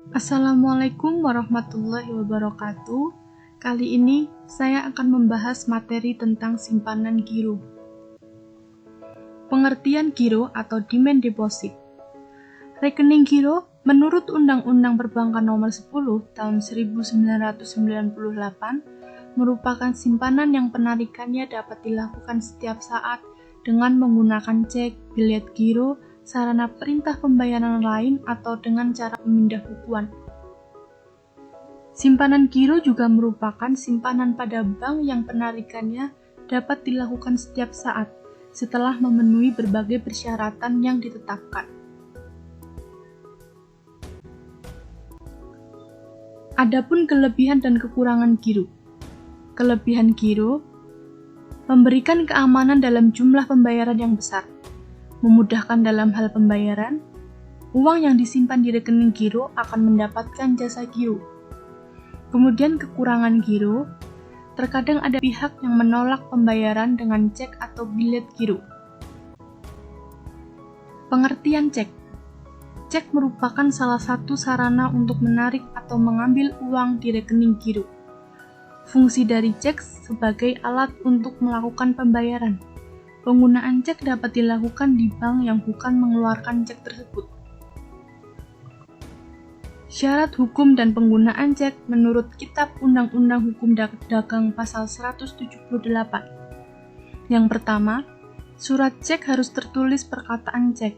Assalamualaikum warahmatullahi wabarakatuh. Kali ini saya akan membahas materi tentang simpanan giro. Pengertian giro atau demand deposit. Rekening giro menurut Undang-Undang Perbankan Nomor 10 Tahun 1998 merupakan simpanan yang penarikannya dapat dilakukan setiap saat dengan menggunakan cek, bilet giro, sarana perintah pembayaran lain atau dengan cara pemindah bukuan. Simpanan giro juga merupakan simpanan pada bank yang penarikannya dapat dilakukan setiap saat setelah memenuhi berbagai persyaratan yang ditetapkan. Adapun kelebihan dan kekurangan giro. Kelebihan giro memberikan keamanan dalam jumlah pembayaran yang besar, memudahkan dalam hal pembayaran. Uang yang disimpan di rekening giro akan mendapatkan jasa giro. Kemudian kekurangan giro, terkadang ada pihak yang menolak pembayaran dengan cek atau bilet giro. Pengertian cek. Cek merupakan salah satu sarana untuk menarik atau mengambil uang di rekening giro. Fungsi dari cek sebagai alat untuk melakukan pembayaran. Penggunaan cek dapat dilakukan di bank yang bukan mengeluarkan cek tersebut. Syarat hukum dan penggunaan cek menurut Kitab Undang-Undang Hukum Dagang Pasal 178. Yang pertama, surat cek harus tertulis perkataan cek.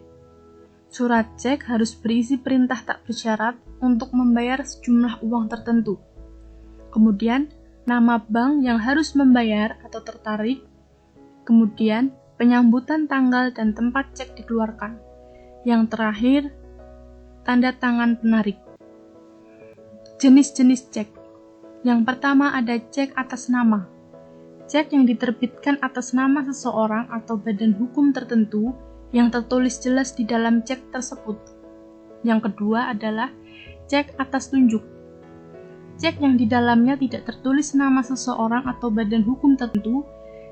Surat cek harus berisi perintah tak bersyarat untuk membayar sejumlah uang tertentu. Kemudian, nama bank yang harus membayar atau tertarik. Kemudian, penyambutan tanggal dan tempat cek dikeluarkan. Yang terakhir, tanda tangan penarik. Jenis-jenis cek. Yang pertama ada cek atas nama. Cek yang diterbitkan atas nama seseorang atau badan hukum tertentu yang tertulis jelas di dalam cek tersebut. Yang kedua adalah cek atas tunjuk. Cek yang di dalamnya tidak tertulis nama seseorang atau badan hukum tertentu,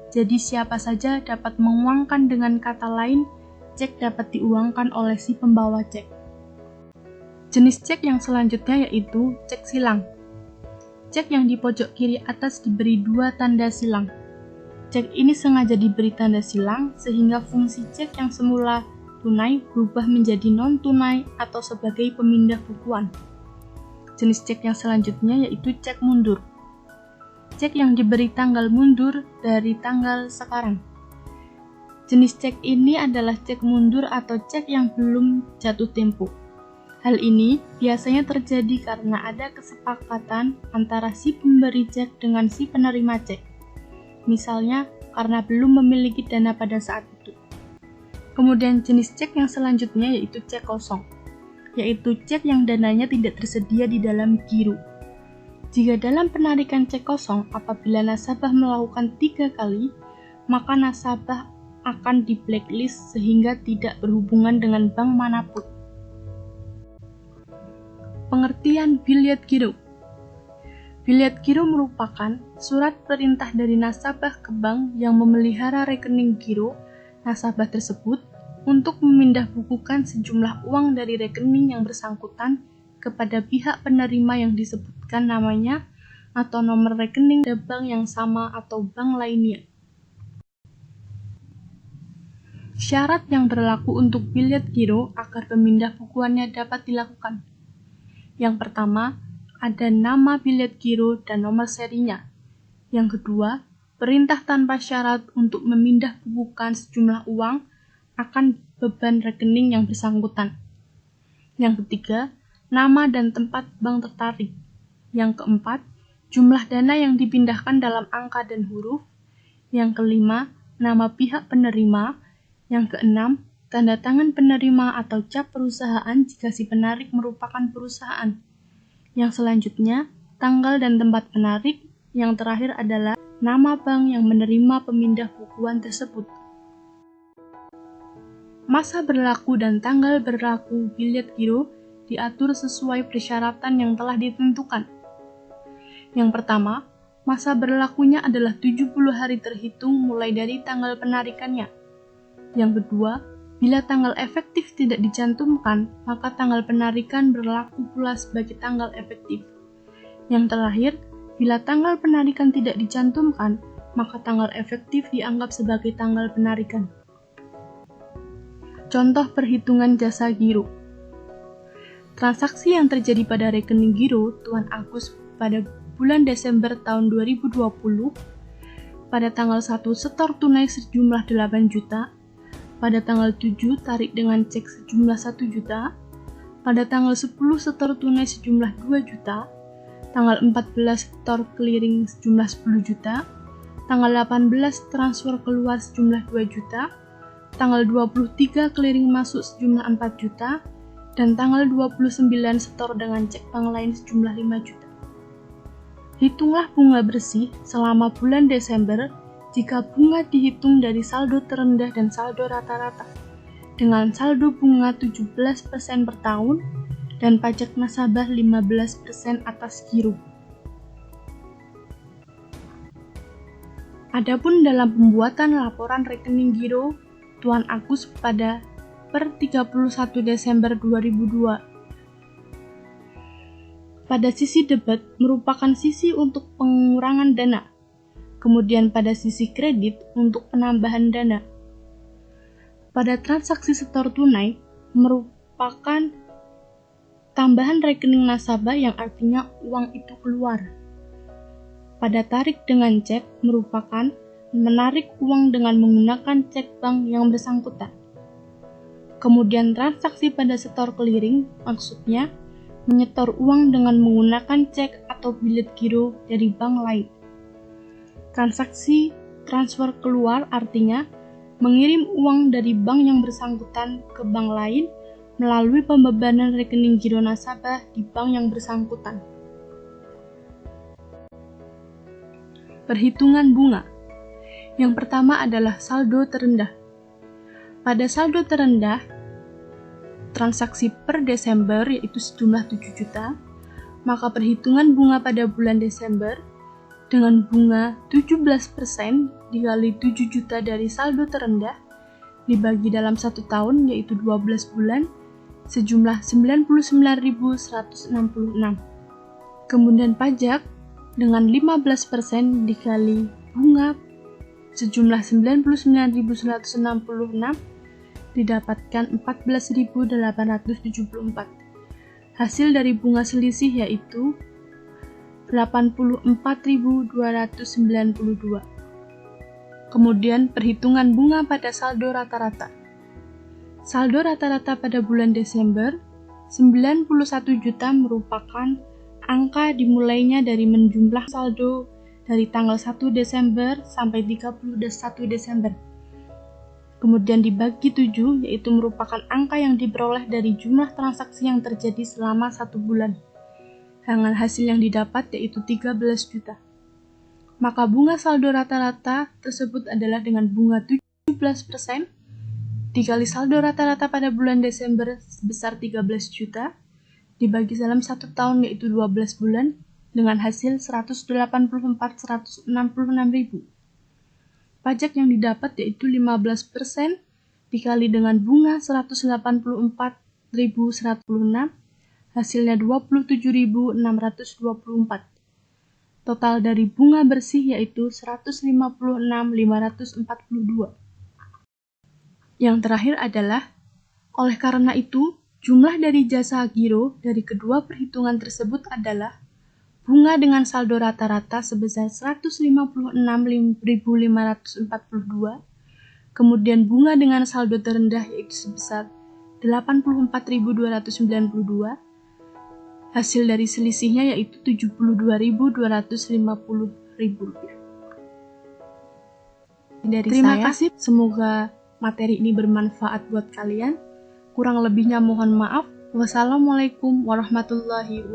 jadi siapa saja dapat menguangkan. Dengan kata lain, cek dapat diuangkan oleh si pembawa cek. Jenis cek yang selanjutnya yaitu cek silang. Cek yang di pojok kiri atas diberi dua tanda silang. Cek ini sengaja diberi tanda silang sehingga fungsi cek yang semula tunai berubah menjadi non-tunai atau sebagai pemindah bukuan. Jenis cek yang selanjutnya yaitu cek mundur. Cek yang diberi tanggal mundur dari tanggal sekarang. Jenis cek ini adalah cek mundur atau cek yang belum jatuh tempo. Hal ini biasanya terjadi karena ada kesepakatan antara si pemberi cek dengan si penerima cek. Misalnya, karena belum memiliki dana pada saat itu. Kemudian jenis cek yang selanjutnya yaitu cek kosong, yaitu cek yang dananya tidak tersedia di dalam giro. Jika dalam penarikan cek kosong, apabila nasabah melakukan 3 kali, maka nasabah akan di blacklist sehingga tidak berhubungan dengan bank manapun. Pengertian bilet giro. Bilet giro merupakan surat perintah dari nasabah ke bank yang memelihara rekening giro nasabah tersebut untuk memindah bukukan sejumlah uang dari rekening yang bersangkutan kepada pihak penerima yang disebutkan namanya atau nomor rekening pada bank yang sama atau bank lainnya. Syarat yang berlaku untuk bilet giro agar pemindah bukuannya dapat dilakukan. Yang pertama, ada nama bilet giro dan nomor serinya. Yang kedua, perintah tanpa syarat untuk memindah bukukan sejumlah uang akan beban rekening yang bersangkutan. Yang ketiga, nama dan tempat bank tertarik. Yang keempat, jumlah dana yang dipindahkan dalam angka dan huruf. Yang kelima, nama pihak penerima. Yang keenam, tanda tangan penerima atau cap perusahaan jika si penarik merupakan perusahaan. Yang selanjutnya, tanggal dan tempat penarik. Yang terakhir adalah nama bank yang menerima pemindah bukuan tersebut. Masa berlaku dan tanggal berlaku bilet giro diatur sesuai persyaratan yang telah ditentukan. Yang pertama, masa berlakunya adalah 70 hari terhitung mulai dari tanggal penarikannya. Yang kedua, Bila tanggal efektif tidak dicantumkan, maka tanggal penarikan berlaku pula sebagai tanggal efektif. Yang terakhir, bila tanggal penarikan tidak dicantumkan, maka tanggal efektif dianggap sebagai tanggal penarikan. Contoh perhitungan jasa giro. Transaksi yang terjadi pada rekening giro Tuan Agus pada bulan Desember tahun 2020, pada tanggal 1 setor tunai sejumlah 8 juta, pada tanggal 7 tarik dengan cek sejumlah 1 juta, pada tanggal 10 setor tunai sejumlah 2 juta, tanggal 14 setor clearing sejumlah 10 juta, tanggal 18 transfer keluar sejumlah 2 juta, tanggal 23 clearing masuk sejumlah 4 juta, dan tanggal 29 setor dengan cek bank lain sejumlah 5 juta. Hitunglah bunga bersih selama bulan Desember jika bunga dihitung dari saldo terendah dan saldo rata-rata, dengan saldo bunga 17% per tahun dan pajak nasabah 15% atas giro. Adapun dalam pembuatan laporan rekening giro Tuan Agus pada per 31 Desember 2002. Pada sisi debit merupakan sisi untuk pengurangan dana, kemudian pada sisi kredit untuk penambahan dana. Pada transaksi setor tunai merupakan tambahan rekening nasabah yang artinya uang itu keluar. Pada tarik dengan cek merupakan menarik uang dengan menggunakan cek bank yang bersangkutan. Kemudian transaksi pada setor clearing maksudnya menyetor uang dengan menggunakan cek atau bilet giro dari bank lain. Transaksi transfer keluar artinya mengirim uang dari bank yang bersangkutan ke bank lain melalui pembebanan rekening giro nasabah di bank yang bersangkutan. Perhitungan bunga. Yang pertama adalah saldo terendah. Pada saldo terendah, transaksi per Desember yaitu sejumlah 7 juta, maka perhitungan bunga pada bulan Desember dengan bunga 17% dikali 7 juta dari saldo terendah dibagi dalam 1 tahun yaitu 12 bulan sejumlah 99.166. Kemudian pajak dengan 15% dikali bunga sejumlah 99.166 didapatkan 14.874. Hasil dari bunga selisih yaitu 84.292. Kemudian perhitungan bunga pada saldo rata-rata. Saldo rata-rata pada bulan Desember 91 juta merupakan angka dimulainya dari menjumlah saldo dari tanggal 1 Desember sampai 31 Desember. Kemudian dibagi 7 yaitu merupakan angka yang diperoleh dari jumlah transaksi yang terjadi selama 1 bulan. Dengan hasil yang didapat yaitu 13 juta. Maka bunga saldo rata-rata tersebut adalah dengan bunga 17% dikali saldo rata-rata pada bulan Desember sebesar 13 juta dibagi dalam 1 tahun yaitu 12 bulan dengan hasil 184.166.000. Pajak yang didapat yaitu 15% dikali dengan bunga 184.166 hasilnya 27.624. Total dari bunga bersih yaitu 156.542. Yang terakhir adalah, oleh karena itu, jumlah dari jasa giro dari kedua perhitungan tersebut adalah bunga dengan saldo rata-rata sebesar 156.542, kemudian bunga dengan saldo terendah yaitu sebesar 84.292, hasil dari selisihnya yaitu 72.250.000 rupiah. Terima kasih, semoga materi ini bermanfaat buat kalian. Kurang lebihnya mohon maaf. Wassalamualaikum warahmatullahi wabarakatuh.